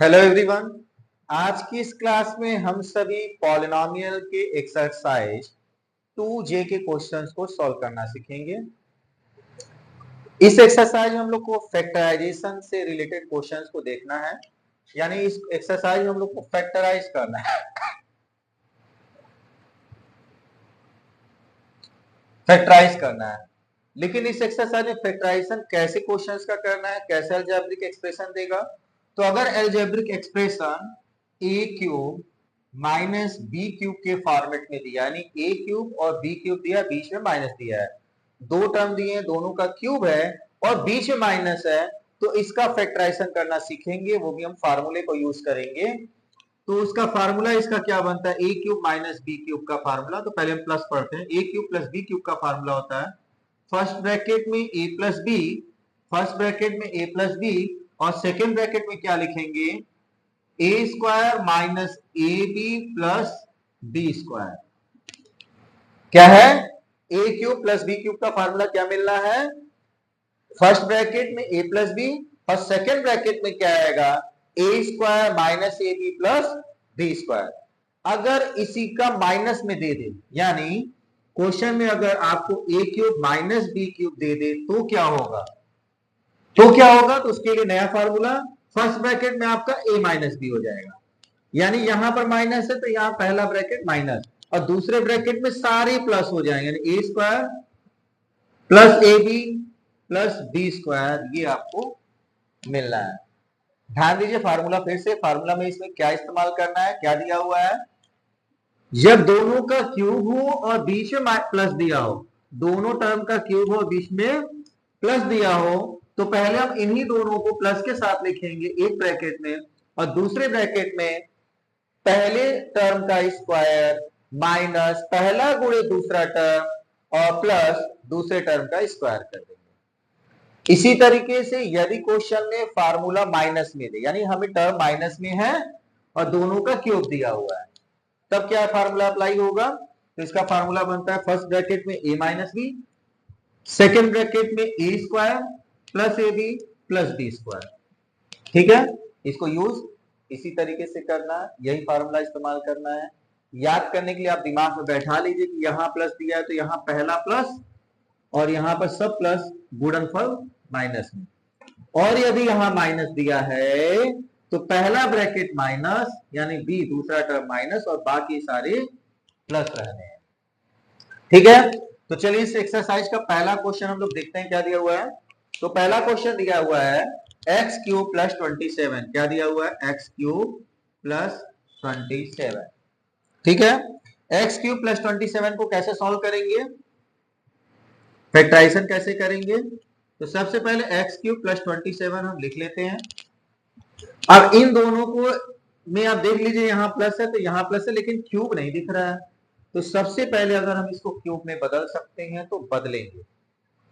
Hello everyone. आज की इस क्लास में हम सभी पॉलिनोमियल के एक्सरसाइज 2J के क्वेश्चंस को सॉल्व करना सीखेंगे। इस एक्सरसाइज में हम लोग को फैक्टराइजेशन से रिलेटेड क्वेश्चंस को देखना है, यानी इस एक्सरसाइज में हम लोग को फैक्टराइज करना है। फैक्टराइज करना है, लेकिन इस एक्सरसाइज में फैक्टराइजेशन कैसे क्वेश्चंस का करना है, कैसे अलजेब्रिक एक्सप्रेशन देगा। तो अगर algebraic expression a cube minus b cube के फॉर्मेट में दिया, यानी ए क्यूब और बी क्यूब दिया, बीच में माइनस दिया है, दो टर्म दिए हैं, दोनों का क्यूब है और बीच में माइनस है, तो इसका फैक्टराइजेशन करना सीखेंगे, वो भी हम फार्मूले को यूज करेंगे। तो उसका फार्मूला इसका क्या बनता है, a cube minus b cube का फार्मूला। तो पहले हम प्लस पढ़ते हैं। A cube plus b cube का फार्मूला होता है फर्स्ट ब्रैकेट में a plus b, first bracket में ए प्लस बी, और सेकेंड ब्रैकेट में क्या लिखेंगे, a square minus a b plus b square. क्या है, a cube plus b cube का फार्मूला क्या मिल रहा है, फर्स्ट ब्रैकेट में ए प्लस बी और सेकेंड ब्रैकेट में क्या आएगा, a square minus a b plus b square. अगर इसी का माइनस में दे दे, यानी क्वेश्चन में अगर आपको ए क्यूब माइनस बी क्यूब दे दे तो क्या होगा, तो उसके लिए नया फार्मूला, फर्स्ट ब्रैकेट में आपका ए माइनस बी हो जाएगा, यानी यहां पर माइनस है तो यहां पहला ब्रैकेट माइनस और दूसरे ब्रैकेट में सारे प्लस हो जाएंगे, यानी a square plus a b plus b square, ये आपको मिलना है। ध्यान दीजिए फार्मूला फिर से, फार्मूला में इसमें क्या इस्तेमाल करना है, क्या दिया हुआ है, जब दोनों का क्यूब हो और बीच में प्लस दिया हो, दोनों टर्म का क्यूब हो बीच में प्लस दिया हो, तो पहले हम इन्हीं दोनों को प्लस के साथ लिखेंगे एक ब्रैकेट में, और दूसरे ब्रैकेट में पहले टर्म का स्क्वायर माइनस पहला गुणे दूसरा टर्म और प्लस दूसरे टर्म का स्क्वायर कर देंगे। इसी तरीके से यदि क्वेश्चन में फार्मूला माइनस में दे, यानी हमें टर्म माइनस में है और दोनों का क्यूब दिया हुआ है, तब क्या फार्मूला अप्लाई होगा, तो इसका फार्मूला बनता है फर्स्ट ब्रैकेट में a minus b, second bracket में a square plus a b plus b square. ठीक है, इसको यूज इसी तरीके से करना है, यही फार्मूला इस्तेमाल करना है। याद करने के लिए आप दिमाग में बैठा लीजिए कि यहां प्लस दिया है तो यहां पहला प्लस और यहां पर सब प्लस, गुणनफल माइनस में, और यदि यहां माइनस दिया है तो पहला ब्रैकेट माइनस, यानी बी दूसरा टर्म माइनस और बाकी सारे प्लस रहने हैं। ठीक है, तो चलिए इस एक्सरसाइज का पहला क्वेश्चन हम लोग देखते हैं क्या दिया हुआ है। तो पहला क्वेश्चन दिया हुआ है एक्स क्यूब प्लस 27, क्या दिया हुआ है, एक्स क्यूब प्लस 27। ठीक है, एक्स क्यूब प्लस 27 को कैसे सॉल्व करेंगे, फैक्टराइजेशन कैसे करेंगे, तो सबसे पहले एक्स क्यूब प्लस 27 हम लिख लेते हैं। अब इन दोनों को में आप देख लीजिए, यहां प्लस है तो यहां प्लस है, लेकिन क्यूब नहीं दिख रहा है, तो सबसे पहले अगर हम इसको क्यूब में बदल सकते हैं तो बदलेंगे,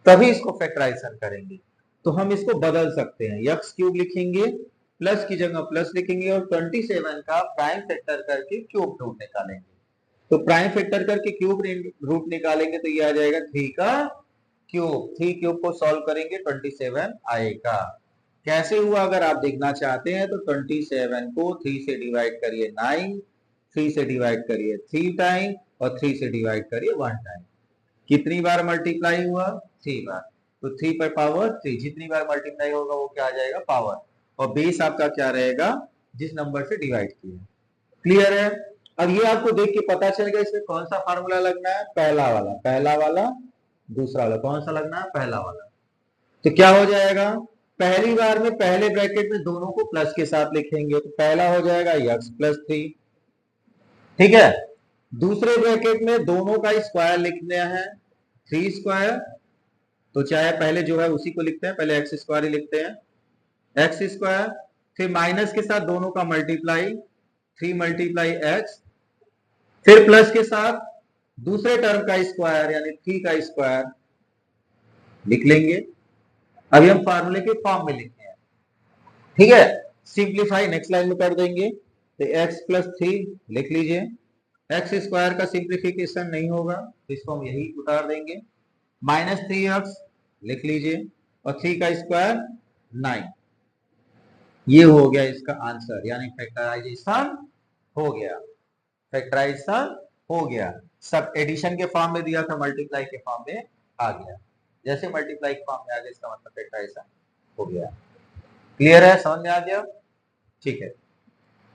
तभी इसको फैक्टराइजेशन करेंगे। तो हम इसको बदल सकते हैं, एक्स क्यूब लिखेंगे, प्लस की जगह प्लस लिखेंगे और 27 का प्राइम फैक्टर करके क्यूब रूट निकालेंगे। तो प्राइम फैक्टर करके क्यूब रूट निकालेंगे तो ये आ जाएगा 3 का क्यूब, 3 क्यूब को सॉल्व करेंगे 27 आएगा। कैसे हुआ अगर आप देखना चाहते हैं तो 27 को 3 से डिवाइड करिए 9, 3 से डिवाइड करिए 3 टाइम और 3 से डिवाइड करिए 1 टाइम। कितनी बार मल्टीप्लाई हुआ, 3 बार, तो 3 पर पावर 3, जितनी बार मल्टीप्लाई होगा वो क्या आ जाएगा, पावर, और बेस आपका क्या रहेगा, जिस नंबर से डिवाइड किया। क्लियर है। अब ये आपको देख के पता चल गया इसमें कौन सा फार्मूला लगना है, पहला वाला, दूसरा वाला, कौन सा लगना है, पहला वाला। तो क्या हो जाएगा, पहली बार में पहले ब्रैकेट में दोनों को प्लस के साथ लिखेंगे, तो पहला हो जाएगा x प्लस 3। ठीक है, दूसरे ब्रैकेट में दोनों का स्क्वायर लिखना है 3 स्क्वायर, तो चाहे पहले जो है उसी को लिखते हैं, पहले एक्स स्क्वायर ही लिखते हैं, एक्स स्क्वायर, फिर माइनस के साथ दोनों का मल्टीप्लाई 3 मल्टीप्लाई एक्स, फिर प्लस के साथ दूसरे टर्म का स्क्वायर यानी 3 का स्क्वायर लिख लेंगे। अभी हम फार्मूले के फॉर्म में लिखते हैं। ठीक है, सिंप्लीफाई नेक्स्ट लाइन में कर देंगे, तो x प्लस 3 लिख लीजिए, एक्स स्क्वायर का सिंप्लीफिकेशन नहीं होगा तो इसको हम यही उतार देंगे, माइनस 3x लिख लीजिए और 3 का स्क्वायर 9, ये हो गया इसका आंसर, यानी फैक्टराइजेशन हो गया, फैक्टराइजेशन हो गया। सब एडिशन के फॉर्म में दिया था, मल्टीप्लाई के फॉर्म में आ गया। जैसे मल्टीप्लाई के फॉर्म में आ गया इसका मतलब फैक्टराइजेशन हो गया। क्लियर है, समझ में आ गया? ठीक है,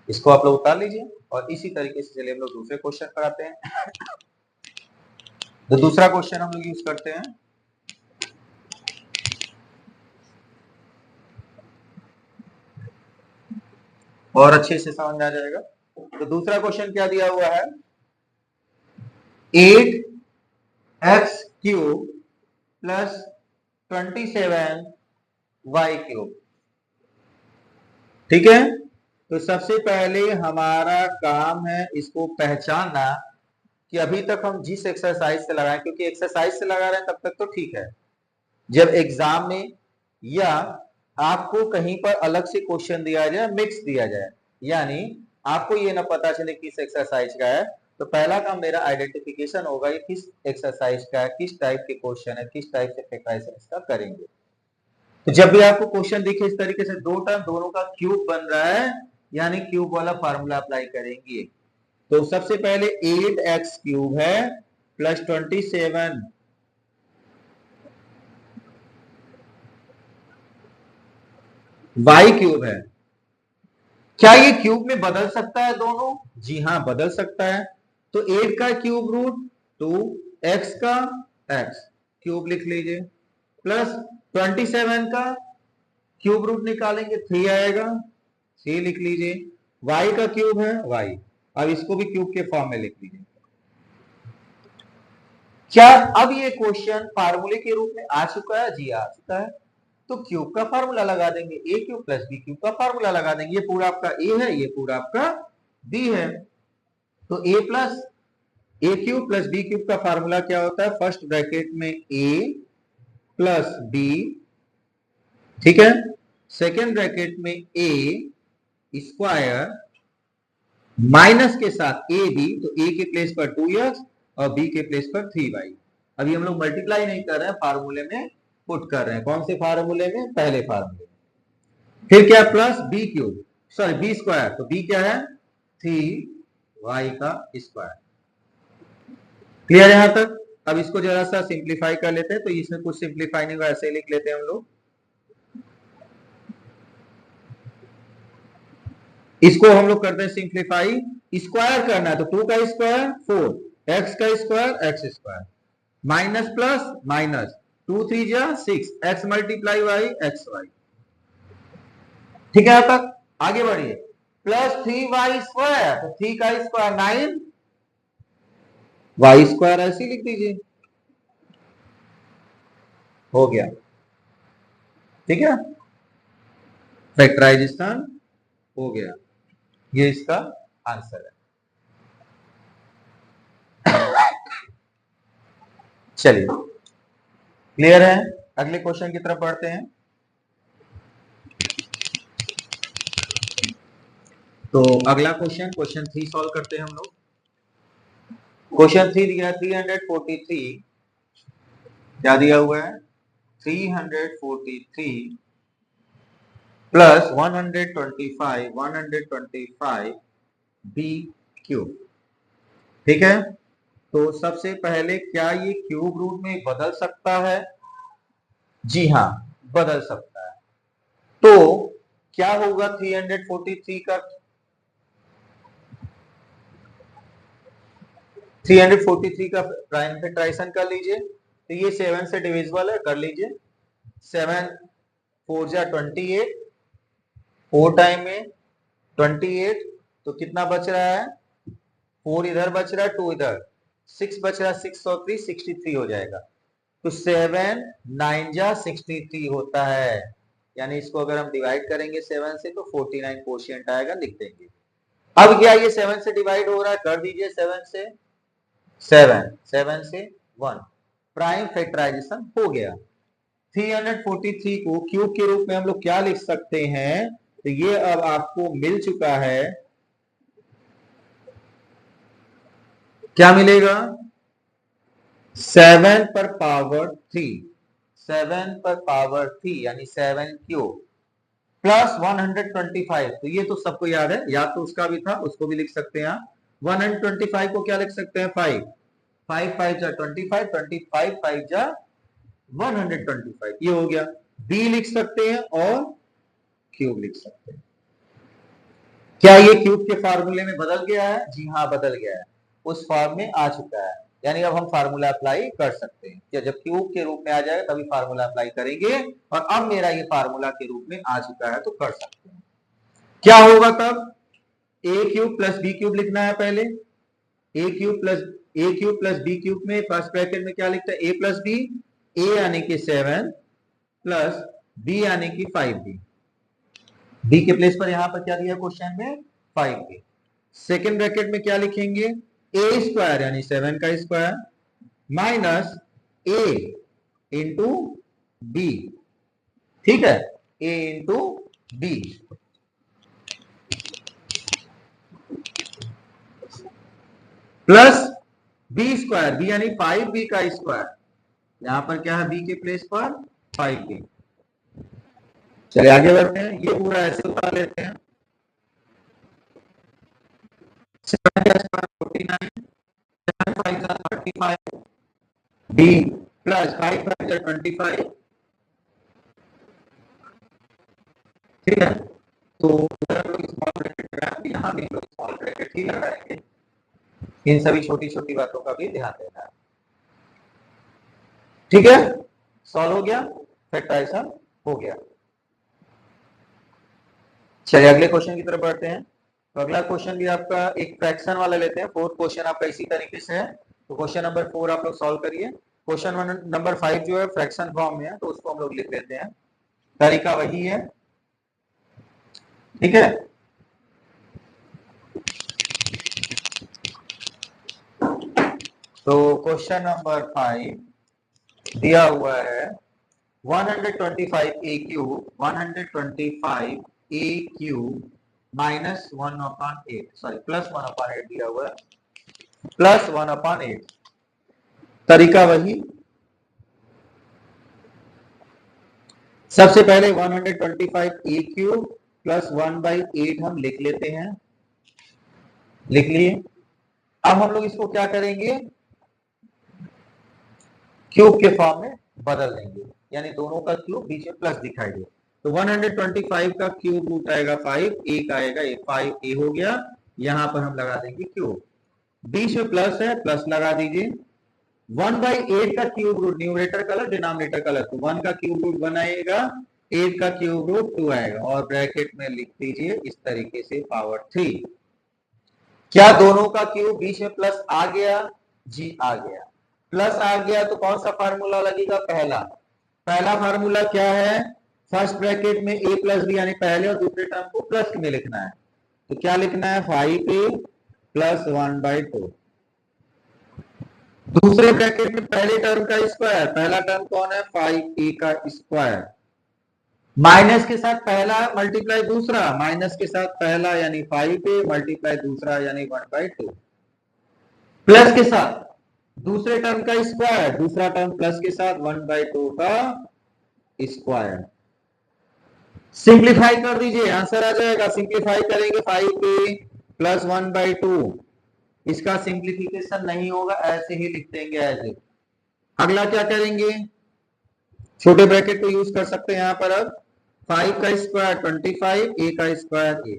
इसको आप लोग उतार लीजिए और इसी तरीके से चलिए हम लोग दूसरे क्वेश्चन पर आते हैं। तो दूसरा क्वेश्चन हम लोग यूज करते हैं, और अच्छे से समझ में आ जाएगा। तो दूसरा क्वेश्चन क्या दिया हुआ है, 8x³ प्लस 27y³। ठीक है, तो सबसे पहले हमारा काम है इसको पहचानना कि अभी तक हम जिस एक्सरसाइज से लगाएं, क्योंकि एक्सरसाइज से लगा रहे हैं तब तक तो ठीक है, जब एग्जाम में या आपको कहीं पर अलग से क्वेश्चन दिया जाए, मिक्स दिया जाए, यानी आपको ये ना पता चले किस एक्सरसाइज का है, तो पहला काम मेरा आइडेंटिफिकेशन होगा ये किस एक्सरसाइज का है, किस टाइप के क्वेश्चन है, किस टाइप से फैक्टराइजेशन इसका करेंगे। तो जब भी आपको क्वेश्चन दिखे इस तरीके से दो टर्म दोनों का क्यूब बन रहा है, यानी क्यूब वाला फार्मूला अप्लाई करेंगे। तो सबसे पहले 8x³ है प्लस 27 y³ है। क्या ये क्यूब में बदल सकता है दोनों? जी हाँ, बदल सकता है। तो 8 का क्यूब रूट 2, x का x क्यूब लिख लीजिए, प्लस 27 का क्यूब रूट निकालेंगे 3 आएगा, 3 लिख लीजिए, y का क्यूब है y, अब इसको भी क्यूब के फॉर्म में लिख लीजिए। क्या अब ये क्वेश्चन फार्मूले के रूप में आ चुका है? जी आ चुका है। तो क्यूब का फार्मूला लगा देंगे, a³ प्लस b³ का फार्मूला लगा देंगे। ये पूरा आपका a है, ये पूरा आपका b है। तो a³ प्लस b³ का फार्मूला क्या होता है? फर्स्ट ब्रैकेट में a प्लस b, ठीक है, सेकेंड ब्रैकेट में a स्क्वायर माइनस के साथ ए बी, तो a के प्लेस पर 2x और b के प्लेस पर 3y। अभी हम लोग मल्टीप्लाई नहीं कर रहे हैं, फार्मूले में पुट कर रहे हैं। कौन से फार्मूले में? पहले फार्मूले में। फिर क्या? प्लस b³, सॉरी b², तो b क्या है? 3y का स्क्वायर। क्लियर यहां तक? अब इसको जरा सा सिंप्लीफाई कर लेते हैं, तो इसमें कुछ सिंप्लीफाई नहीं होगा, ऐसे लिख लेते हैं हम लोग। इसको हम लोग करते हैं सिंप्लीफाई, स्क्वायर करना है तो 2 का स्क्वायर 4, x का square x², minus plus minus, 2 3 जा 6, x मल्टीप्लाई y xy। ठीक है, यहां तक? आगे बढ़िए, प्लस 3y², तो 3 का स्क्वायर 9, y² ऐसे लिख दीजिए, हो गया। ठीक है, फैक्टराइजेशन हो गया, ये इसका आंसर है। चलिए, क्लियर है? अगले क्वेश्चन की तरफ बढ़ते हैं। तो अगला क्वेश्चन, क्वेश्चन 3 सॉल्व करते हैं हम लोग। क्वेश्चन 3 दिया 343, क्या दिया हुआ है? 343 प्लस 125 b³। ठीक है, तो सबसे पहले क्या ये क्यूब रूट में बदल सकता है? जी हाँ, बदल सकता है। तो क्या होगा 343 का? 343 का प्राइम फैक्टराइजेशन कर लीजिए, तो ये 7 से डिविजिबल है, कर लीजिए। 7 4 जा 28, 4 टाइम में 28, तो कितना बच रहा है? 4 इधर बच रहा है, 2 इधर, 6 बच रहा है, 6 और 3 63 हो जाएगा। तो 7 9 जा 63 होता है, यानी इसको अगर हम डिवाइड करेंगे 7 से तो 49 कोशिएंट आएगा, लिख देंगे। अब क्या ये 7 से डिवाइड हो रहा है? कर दीजिए 7 से, 7 से 1, प्राइम फैक्टराइजेशन हो गया। 343 को क्यूब के रूप में हम लोग क्या लिख सकते हैं? तो ये अब आपको मिल चुका है, क्या मिलेगा? 7 पर पावर 3, 7 पर पावर 3 यानी 7 क्यूब प्लस 125, तो ये तो सबको याद है, याद तो उसका भी था, उसको भी लिख सकते हैं आप। 125 को क्या लिख सकते हैं, 5, 5 5 जा 25, 25 5 जा 125, ये हो गया। बी लिख सकते हैं और क्यूब लिख सकते हैं। क्या ये क्यूब के फार्मूले में बदल गया है? जी हाँ, बदल गया है, उस फॉर्म में आ चुका है, यानी अब हम फार्मूला अप्लाई कर सकते हैं। या जब क्यूब के रूप में आ जाएगा तभी फार्मूला अप्लाई करेंगे, और अब मेरा ये फार्मूला के रूप में आ चुका है तो कर सकते हैं। क्या होगा तब? ए क्यूब प्लस बी क्यूब लिखना है पहले। ए क्यूब प्लस बी क्यूब में फर्स्ट ब्रैकेट में क्या लिखता है, ए प्लस बी, ए यानी कि 7 प्लस बी यानी कि 5b। बी के प्लेस पर यहां पर क्या दिया क्वेश्चन में, 5b। सेकेंड ब्रैकेट में क्या लिखेंगे, ए स्क्वायर यानी 7 का square minus a into b, ठीक है, a into b plus b square, b यानी 5b का स्क्वायर, यहां पर क्या है, बी के प्लेस पर 5b। चलिए आगे बढ़ते हैं, ये पूरा ऐसे उठा लेते हैं। 7 का स्क्वायर 49, 7 5 जा 35, b प्लस 5 5 जा 25, ठीक है। तो उधर लोग स्मॉल ब्रैकेट लगाएंगे, यहाँ भी लोग स्मॉल ब्रैकेट ही लगाएंगे। इन सभी छोटी छोटी बातों का भी ध्यान देना है, ठीक है। सॉल्व हो गया, फैक्टराइजेशन हो गया। चलिए अगले क्वेश्चन की तरफ बढ़ते हैं। तो अगला क्वेश्चन भी आपका एक फ्रैक्शन वाला लेते हैं। फोर्थ क्वेश्चन आपका इसी तरीके से है, तो क्वेश्चन नंबर 4 आप लोग सॉल्व करिए। क्वेश्चन नंबर 5 जो है फ्रैक्शन फॉर्म में है, तो उसको हम लोग लिख लेते हैं, तरीका वही है, ठीक है। तो क्वेश्चन नंबर 5 दिया हुआ है 125 ए क्यूब, 125 ए क्यूब माइनस 1/8, सॉरी प्लस 1/8 दिया हुआ है, प्लस 1/8। तरीका वही, सबसे पहले 125 ए क्यूब प्लस 1/8 हम लिख लेते हैं, लिख लिए। अब हम लोग इसको क्या करेंगे, क्यूब के फॉर्म में बदल देंगे, यानी दोनों का क्यूब बीच में प्लस दिखाई दे। तो 125 का क्यूब रूट आएगा 5, एक आएगा 5 ए हो गया, यहां पर हम लगा देंगे क्यूब, बीच में प्लस है, प्लस लगा दीजिए। 1/8 का क्यूब रूट, न्यूमरेटर का अलग डिनोमिनेटर का अलग, तो 1 का क्यूब रूट 1 आएगा, 8 का क्यूब रूट 2 आएगा, और ब्रैकेट में लिख दीजिए इस तरीके से पावर 3। क्या दोनों का क्यूब बीच में प्लस आ गया? जी आ गया। प्लस आ गया तो कौन सा फार्मूला लगेगा, पहला फार्मूला क्या है, फर्स्ट ब्रैकेट में a प्लस बी यानी पहले और दूसरे टर्म को प्लस में लिखना है, तो क्या लिखना है, 5a प्लस 1/2। दूसरे ब्रैकेट में पहले टर्म का स्क्वायर, पहला टर्म कौन है, 5a का स्क्वायर, माइनस के साथ पहला मल्टीप्लाई दूसरा, माइनस के साथ पहला यानी 5a मल्टीप्लाई दूसरा यानी 1/2, प्लस के साथ दूसरे टर्म का स्क्वायर, दूसरा टर्म प्लस के साथ 1/2 का स्क्वायर। सिंप्लीफाई कर दीजिए, आंसर आ जाएगा। सिंप्लीफाई करेंगे 5a प्लस 1/2, इसका सिंप्लीफिकेशन नहीं होगा, ऐसे ही लिख देंगे एज इट। अगला क्या करेंगे, छोटे ब्रैकेट को यूज कर सकते हैं यहां पर। अब 5 का स्क्वायर 25, a का square a,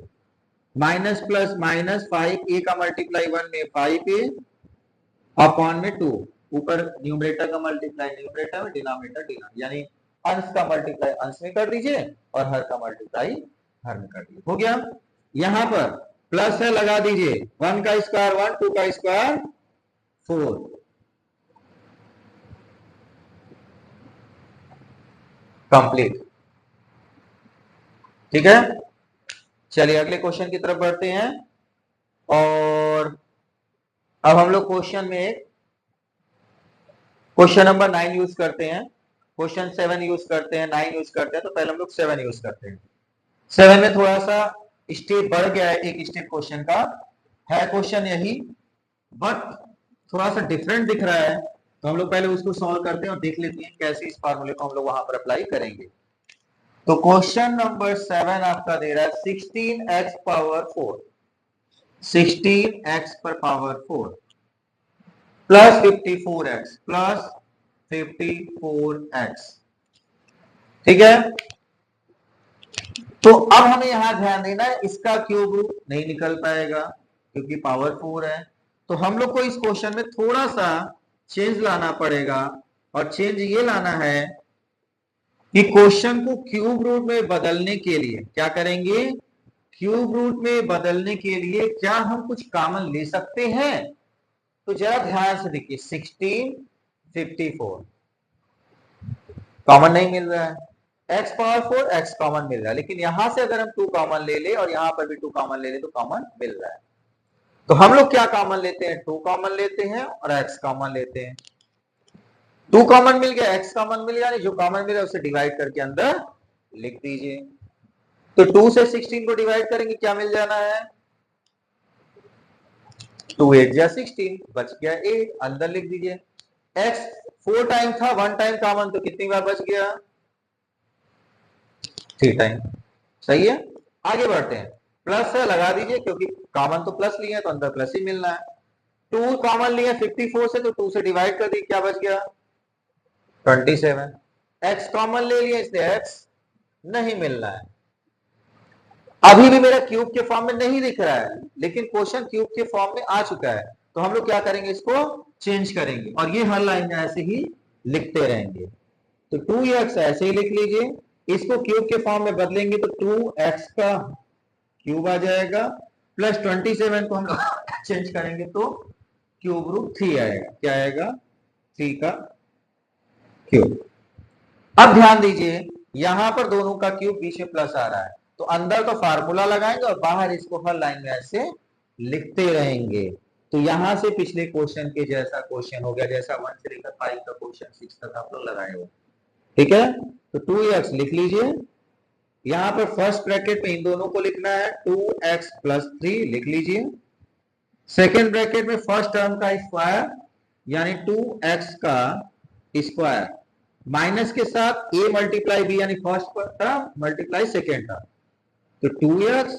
minus plus minus 5a का मल्टीप्लाई 1 में 5a अपॉन में 2, ऊपर न्यूमरेटर का मल्टीप्लाई न्यूमरेटर में, डिनोमिनेटर डिनोमिनेटर, यानी अंश का मल्टीप्लाई अंश में कर दीजिए और हर का मल्टीप्लाई हर में कर दीजिए, हो गया। यहां पर प्लस है, लगा दीजिए, 1 का स्क्वायर 1, 2 का स्क्वायर 4, कंप्लीट, ठीक है। चलिए अगले क्वेश्चन की तरफ बढ़ते हैं, और अब हम लोग क्वेश्चन में क्वेश्चन नंबर 9 यूज करते हैं, क्वेश्चन 7 यूज करते हैं, 9 यूज करते हैं, तो पहले हम लोग 7 यूज करते हैं। 7 में थोड़ा सा स्टेप बढ़ गया है, एक स्टेप क्वेश्चन का है, क्वेश्चन यही बट थोड़ा सा डिफरेंट दिख रहा है, तो हम लोग पहले उसको सॉल्व करते हैं और देख लेते हैं कैसे इस फार्मूले को हम लोग वहां पर अप्लाई करेंगे। तो क्वेश्चन नंबर 7 आपका दे रहा है 16x पावर 4, 16x पर power 4 plus 54x plus 54x। ठीक है, तो अब हमें यहां ध्यान देना है, इसका क्यूब रूट नहीं निकल पाएगा क्योंकि पावर 4 है। तो हम लोग को इस क्वेश्चन में थोड़ा सा चेंज लाना पड़ेगा, और चेंज ये लाना है कि क्वेश्चन को क्यूब रूट में बदलने के लिए क्या करेंगे, क्यूब रूट में बदलने के लिए क्या हम कुछ कॉमन ले सकते हैं। तो जरा ध्यान से देखिए, 16 54 कॉमन नहीं मिल रहा है, x पावर 4 x कॉमन मिल रहा है, लेकिन यहां से अगर हम 2 कॉमन ले ले और यहां पर भी 2 कॉमन ले ले तो कॉमन मिल रहा है। तो हम लोग क्या कॉमन लेते हैं, 2 कॉमन लेते हैं और x कॉमन लेते हैं। 2 कॉमन मिल गया, x कॉमन मिल गया, जो कॉमन मिला उसे डिवाइड करके अंदर लिख दीजिए। तो 2 से 16 को डिवाइड करेंगे, क्या मिल जाना है, 2 8 जा 16, बच गया 8, अंदर लिख दीजिए। x 4 टाइम था, 1 टाइम कॉमन, तो कितनी बार बच गया, 3 टाइम। सही है, आगे बढ़ते हैं। प्लस है लगा दीजिए, क्योंकि कॉमन तो प्लस लिए तो अंदर प्लस ही मिलना है। 2 कॉमन लिए 54 से, तो 2 से डिवाइड कर दी, क्या बच गया 27। x कॉमन ले लिया, इसलिए x नहीं मिलना है। अभी भी मेरा क्यूब के फॉर्म में नहीं दिख रहा है, लेकिन क्वेश्चन क्यूब के फॉर्म में आ चुका है। तो हम लोग क्या करेंगे, इसको चेंज करेंगे और ये हर लाइन में ऐसे ही लिखते रहेंगे। तो 2x ऐसे ही लिख लीजिए, इसको क्यूब के फॉर्म में बदलेंगे तो 2x का क्यूब आ जाएगा, प्लस 27 को हम लोग चेंज करेंगे तो क्यूब रूट 3 आएगा। क्या आएगा, 3 का क्यूब। अब ध्यान दीजिए, यहां पर दोनों का क्यूब बीच में प्लस आ रहा है, तो अंदर तो फार्मूला लगाएंगे और बाहर इसको हर लाइन में ऐसे लिखते रहेंगे। तो यहां से पिछले क्वेश्चन के जैसा क्वेश्चन हो गया, जैसा 1 से लेकर 5 का क्वेश्चन 6 तक आप लोग लगाए हो। ठीक है, तो 2x लिख लीजिए, यहां पर फर्स्ट ब्रैकेट में इन दोनों को लिखना है, 2x प्लस 3 लिख लीजिए। सेकेंड ब्रैकेट में फर्स्ट टर्म का स्क्वायर यानी 2x का स्क्वायर, माइनस के साथ a मल्टीप्लाई b यानी first term multiply second term, तो 2x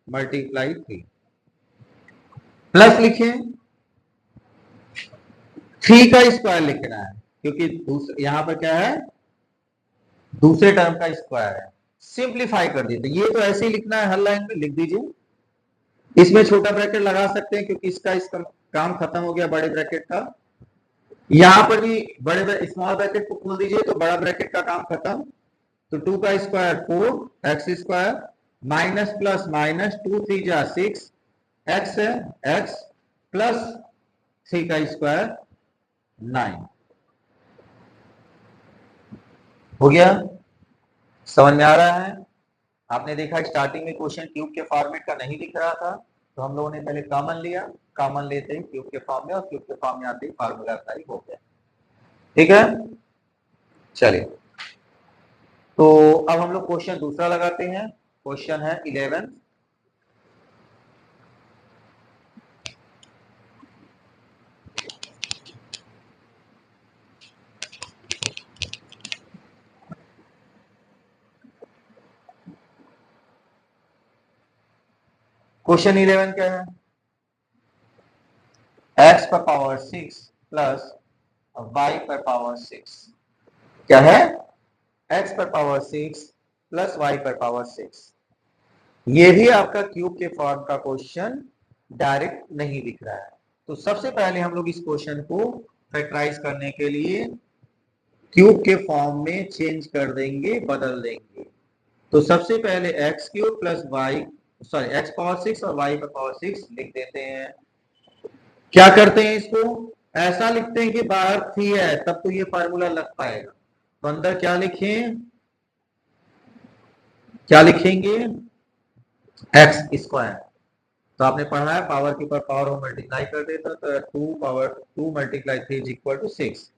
मल्टीप्लाई 3 प्लस लिखें 3 का स्क्वायर लिखना है, क्योंकि यहां पर क्या है, दूसरे टर्म का स्क्वायर है। सिंप्लीफाई कर दीजिए, ये तो ऐसे ही लिखना है, हर लाइन में लिख दीजिए। इसमें छोटा ब्रैकेट लगा सकते हैं क्योंकि इसका काम खत्म हो गया बड़े ब्रैकेट का। यहां पर भी बड़े स्मॉल ब्रैकेट को खोल दीजिए तो बड़ा ब्रैकेट का काम खत्म। तो 2 का square 4 x square minus plus minus 2 3 जा 6 एक्स है, एक्स प्लस 3 का स्क्वायर 9 हो गया। समझ में आ रहा है। आपने देखा स्टार्टिंग में क्वेश्चन क्यूब के फॉर्मेट का नहीं दिख रहा था, तो हम लोगों ने पहले कॉमन लिया, कॉमन लेते ही क्यूब के फॉर्म में, और क्यूब के फॉर्म में आते ही फार्मूला अप्लाई हो गया। ठीक है, चलिए तो अब हम लोग क्वेश्चन दूसरा लगाते हैं। क्वेश्चन है 11। क्वेश्चन 11 क्या है, x पर पावर 6 प्लस y पर पावर 6। क्या है, x पर पावर 6 प्लस y पर पावर 6। ये भी आपका क्यूब के फॉर्म का क्वेश्चन डायरेक्ट नहीं दिख रहा है। तो सबसे पहले हम लोग इस क्वेश्चन को फैक्टराइज करने के लिए क्यूब के फॉर्म में चेंज कर देंगे, बदल देंगे। तो सबसे पहले x cube plus y, sorry x power 6 और वाई पर पावर 6 लिख देते हैं। क्या करते हैं, इसको ऐसा लिखते हैं कि बाहर 3 है, तब तो ये फार्मूला लग पाएगा। तो अंदर क्या लिखें, क्या लिखेंगे, एक्स स्क्वायर। तो आपने पढ़ा है पावर के ऊपर पावर हो मल्टीप्लाई कर देता, तो 2 power 2 multiply 3 is equal to 6।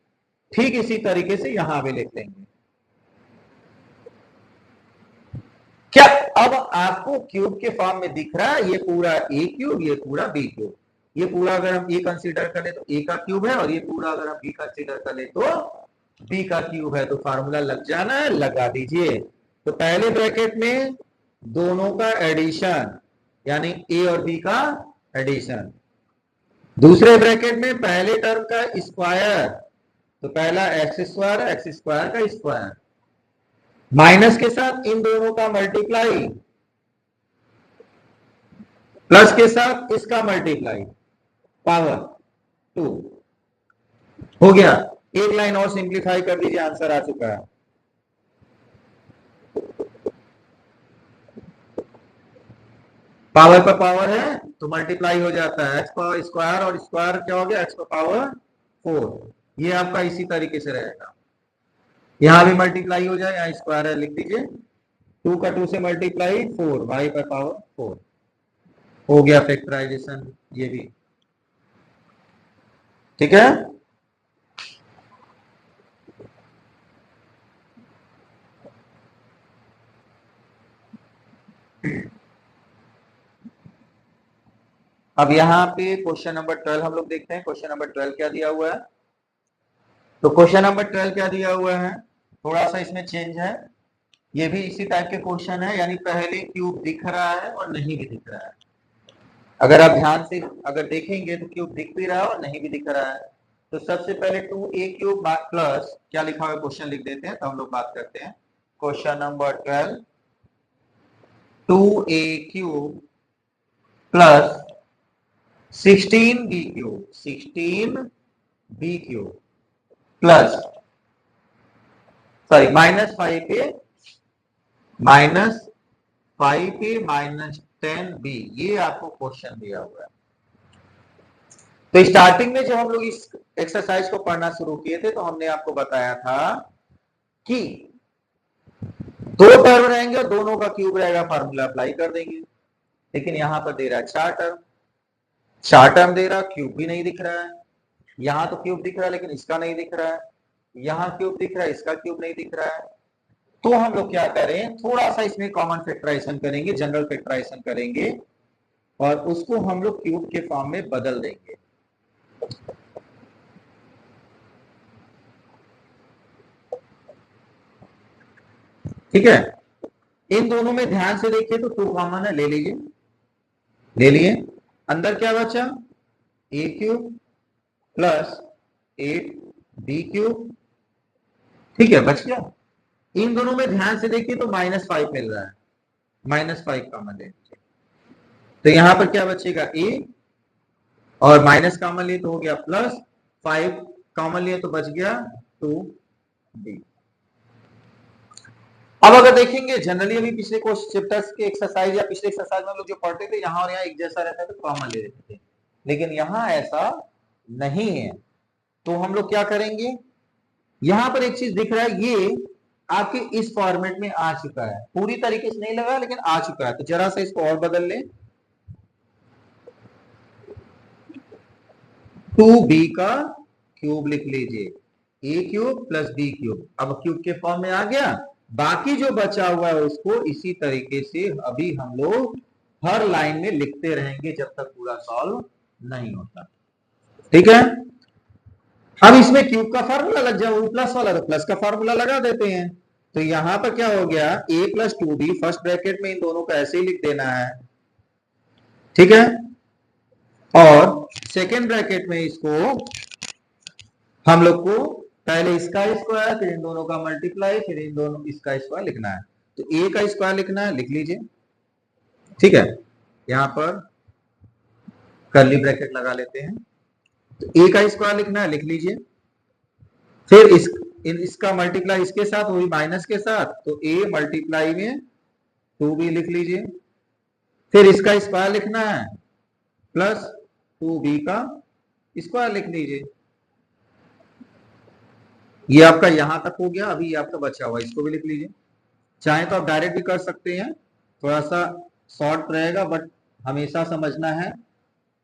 ठीक इसी तरीके से यहां भी लिख लेंगे। क्या अब आपको क्यूब के फॉर्म में दिख रहा है, ये पूरा ए क्यूब, ये पूरा बी क्यूब। ये पूरा अगर हम ए कंसीडर करें तो ए का क्यूब है, और ये पूरा अगर हम बी कंसीडर करें तो बी का क्यूब है। तो फार्मूला लग जाना है, लगा दीजिए। तो पहले ब्रैकेट में दोनों का एडिशन यानी ए और बी का एडिशन, दूसरे ब्रैकेट में पहले टर्म का स्क्वायर, तो पहला एक्स स्क्वायर का स्क्वायर, माइनस के साथ इन दोनों का मल्टीप्लाई, प्लस के साथ इसका मल्टीप्लाई, पावर 2 हो गया। एक लाइन और सिंप्लीफाई कर दीजिए, आंसर आ चुका है। पावर पर पावर है तो मल्टीप्लाई हो जाता है, एक्स पावर स्क्वायर और स्क्वायर क्या हो गया, एक्स पर पावर 4। ये आपका इसी तरीके से रहेगा, यहां भी मल्टीप्लाई हो जाए, यहां स्क्वायर है लिख दीजिए, 2 का 2 से मल्टीप्लाई 4, वाई पर पावर 4 हो गया फैक्टराइजेशन, ये भी ठीक है। अब यहाँ पे क्वेश्चन नंबर 12 हम लोग देखते हैं, क्वेश्चन नंबर 12 क्या दिया हुआ है। तो क्वेश्चन नंबर 12 क्या दिया हुआ है, थोड़ा सा इसमें चेंज है, ये भी इसी टाइप के क्वेश्चन है, यानी पहले क्यूब दिख रहा है और नहीं भी दिख रहा है। अगर आप ध्यान से अगर देखेंगे तो क्यूब दिख भी रहा है और नहीं भी दिख रहा है। तो सबसे पहले 2a³ प्लस क्या लिखा हुआ क्वेश्चन लिख देते हैं, तो हम लोग बात करते हैं। Question number 12, 2a³ plus 16b³ plus sorry minus 5a minus 10b, ये आपको क्वेश्चन दिया हुआ है। तो स्टार्टिंग में जब हम लोग इस एक्सरसाइज को पढ़ना शुरू किए थे तो हमने आपको बताया था कि दो टर्म रहेंगे और दोनों का क्यूब रहेगा, फार्मूला अप्लाई कर देंगे। लेकिन यहां पर दे रहा है चार टर्म दे रहा, क्यूब भी नहीं दिख रहा है। यहां तो क्यूब दिख रहा है लेकिन इसका नहीं दिख रहा है, यहां क्यूब दिख रहा है, इसका क्यूब नहीं दिख रहा है। तो हम लोग क्या करें, थोड़ा सा इसमें कॉमन फैक्टराइजेशन करेंगे, जनरल फैक्टराइजेशन करेंगे और उसको हम लोग क्यूब के फॉर्म में बदल देंगे। ठीक है, इन दोनों में ध्यान से देखिए तो 2 कॉमन है, ले लीजिए, ले लिए। अंदर क्या बचा, a³ प्लस 8b³, ठीक है, बच गया। इन दोनों में ध्यान से देखिए तो -5 मिल रहा है, -5 कॉमन ले लीजिए, तो यहां पर क्या बचेगा, a और माइनस कॉमन लिए तो हो गया प्लस, 5 कॉमन लिए तो बच गया 2b। अब अगर देखेंगे जनरली अभी पिछले चैप्टर्स के एक्सरसाइज या पिछले एक्सरसाइज में लोग जो पढ़ते थे यहां और यहां एक जैसा रहता था तो कॉमन ले लेते थे, लेकिन यहां ऐसा नहीं है। तो हम लोग क्या करेंगे, यहां पर एक चीज दिख रहा है, ये आपके इस फॉर्मेट में आ चुका है, पूरी तरीके से नहीं लगा लेकिन आ चुका है। तो जरा सा इसको और बदल लें, 2b का क्यूब लिख लीजिए, a³ प्लस b³, अब क्यूब के फॉर्म में आ गया। बाकी जो बचा हुआ है उसको इसी तरीके से अभी हम लोग हर लाइन में लिखते रहेंगे जब तक पूरा सॉल्व नहीं होता। ठीक है, अब इसमें क्यूब का फार्मूला लग जाए, वो प्लस वाला तो प्लस का फार्मूला लगा देते हैं। तो यहां पर क्या हो गया, a plus 2b, first bracket में इन दोनों को ऐसे ही लिख देना है, ठीक है, और सेकेंड ब्रैकेट में इसको हम लोग को पहले इसका स्क्वायर, फिर इन दोनों का मल्टीप्लाई, फिर इन दोनों इसका स्क्वायर लिखना है। तो a का स्क्वायर लिखना है, लिख लीजिए, ठीक है, यहां पर कर्ली ब्रैकेट लगा लेते हैं। तो a का स्क्वायर लिखना है, लिख लीजिए, फिर इसका मल्टीप्लाई इसके साथ, वही माइनस के साथ, तो a मल्टीप्लाई में 2b लिख लीजिए, फिर इसका स्क्वायर लिखना है प्लस 2b का स्क्वायर लिख लीजिए। ये आपका यहां तक हो गया, अभी आपका बचा हुआ इसको भी लिख लीजिए। चाहे तो आप डायरेक्ट भी कर सकते हैं, थोड़ा सा शॉर्ट रहेगा, बट हमेशा समझना है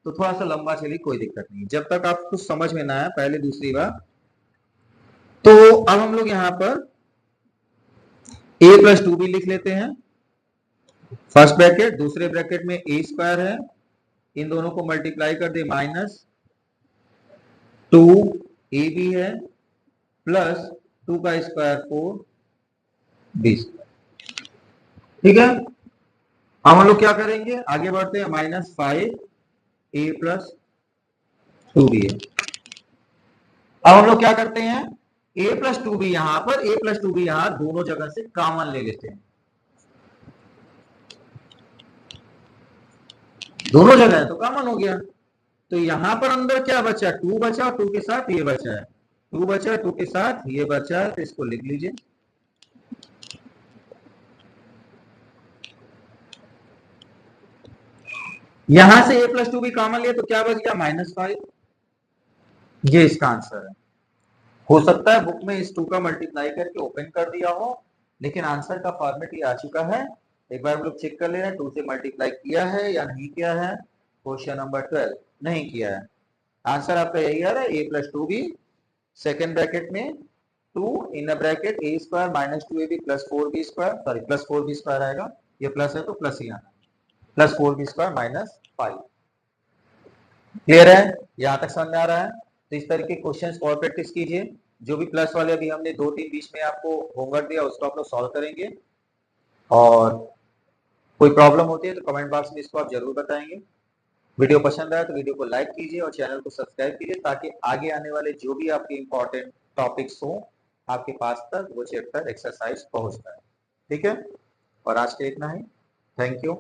तो थोड़ा सा लंबा चलिए, कोई दिक्कत नहीं, जब तक आप कुछ समझ में ना आए पहले दूसरी बार। तो अब हम लोग यहां पर a प्लस 2b लिख लेते हैं, फर्स्ट ब्रैकेट, दूसरे ब्रैकेट में a स्क्वायर है, इन दोनों को मल्टीप्लाई कर दे, माइनस 2ab है प्लस 2 का स्क्वायर 4b स्क्वायर। ठीक है, अब हम लोग क्या करेंगे, आगे बढ़ते हैं, -5a + 2b है। अब हम लोग क्या करते हैं, a + 2b यहां पर, a + 2b यहां दोनों जगह से कॉमन ले लेते हैं, दोनों जगह है तो कॉमन हो गया। तो यहां पर अंदर क्या बचा, 2 बचा, 2 के साथ ये बचा है, 2 बचा, 2 के साथ ये बचा है, तो इसको लिख लीजिए। यहां से a + 2b कॉमन लिया तो क्या बच गया, -5। ये इसका आंसर है। हो सकता है बुक में इस 2 का मल्टीप्लाई करके ओपन कर दिया हो, लेकिन आंसर का फॉर्मेट ये आ चुका है। एक बार हम लोग चेक कर ले रहे हैं, 2 से मल्टीप्लाई किया है या नहीं किया है। क्वेश्चन नंबर 12 नहीं किया है। आंसर आपका यही आ रहा है, a + 2b सेकेंड ब्रैकेट में 2 in bracket a square -2ab + 4b square, sorry +4b square आएगा, ये प्लस है तो प्लस ही आना, +4b स्क्वायर -5। क्लियर है, यहां तक समझ में आ रहा है। तो इस तरह के क्वेश्चंस और प्रैक्टिस कीजिए। जो भी प्लस वाले अभी हमने 2-3 बीच में आपको होमवर्क दिया उसको आप लोग सॉल्व करेंगे, और कोई प्रॉब्लम होती है तो कमेंट बॉक्स में इसको आप जरूर बताएंगे। वीडियो पसंद आया तो वीडियो को लाइक कीजिए और चैनल को सब्सक्राइब कीजिए, ताकि आगे आने वाले जो भी आपके इंपॉर्टेंट टॉपिक्स हो आपके पास तक वो चैप्टर एक्सरसाइज पहुंच पाए। ठीक है, और आज के इतना ही। Thank you.